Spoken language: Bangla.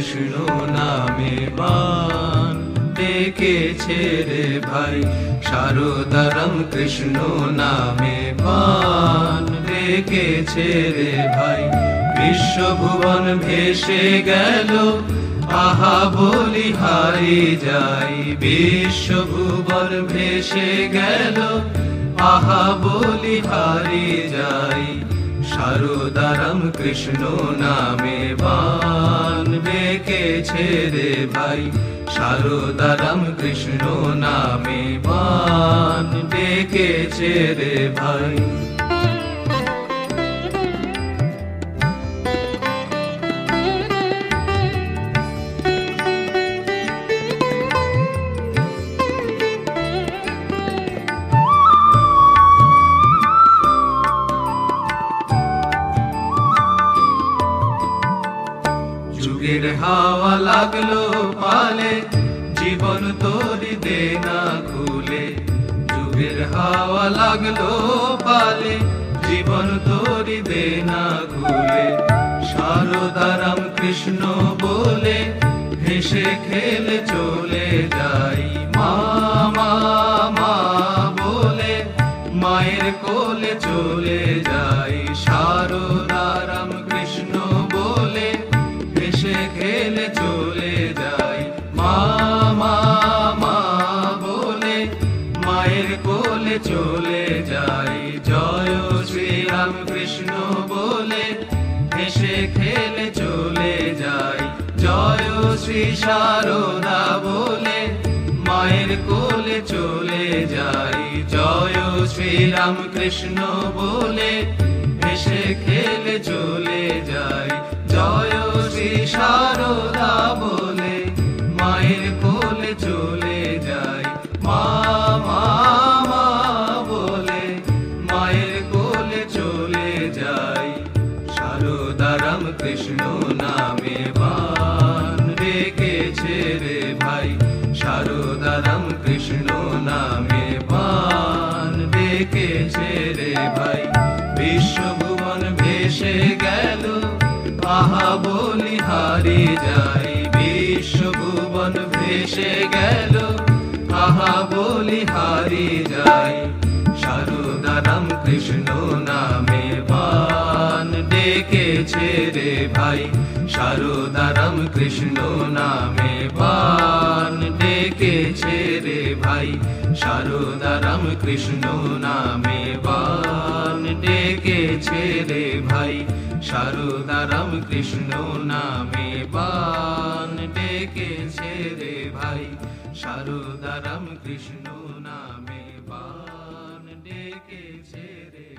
কৃষ্ণ নামে বান ডেকেছে রে ভাই, সারদারাম কৃষ্ণ নামে বান ডেকেছে রে ভাই। বিশ্বভুবন ভেসে গেল আহা বলি হারি যাই, বিশ্বভুবন ভেসে গেল আহা বলি হারি যাই। সারদারাম কৃষ্ণ নামে বান ডেকেছে রে ভাই, সারদারাম কৃষ্ণ নামে বান ডেকেছে রে ভাই। যুগের হাওয়া লাগলো পালে, জীবন তোরি দে না খুলে। যুগের হাওয়া লাগলো পালে, জীবন তোরি দে না খুলে। সারদারাম কৃষ্ণ বলে হেসে খেলে চলে যাই। মা মা মা বলে মায়ের কোলে চলে যাই। সারদারাম কৃষ্ণ বলে হেসে খেলে চলে যাই। মা মা মা বলে মায়ের কোলে চলে যাই। জয় শ্রীরাম কৃষ্ণ বলে হেসে খেলে চলে যাই। জয় শ্রী সারদা বলে মায়ের কোলে চলে যাই। জয় শ্রীরাম কৃষ্ণ বলে হেসে খেলে চলে যাই। জয় শ্রী সারদা বলে মায়ের কোলে চলে যাই। মা মা মা বলে মায়ের কোলে চলে যাই। সারদারাম কৃষ্ণ নামে বান ডেকেছে রে ভাই, সারদারাম কৃষ্ণ নামে বান ডেকেছে রে ভাই। বিশ্বভুবন ভেসে গেল আহা বলি হারি যাই। বিশ্বভুবন ভেসে গেল আহা বলি হারি যাই। সারদারাম কৃষ্ণ নামে বান ডেকেছে রে ভাই, সারদারাম কৃষ্ণ নামে বান ডেকেছে রে ভাই। সারদারাম কৃষ্ণ নামে বান ডেকেছে রে ভাই। সারদারাম কৃষ্ণ নামে বান ডেকেছে রে ভাই। সারদারাম কৃষ্ণ নামে বান ডেকেছে রে।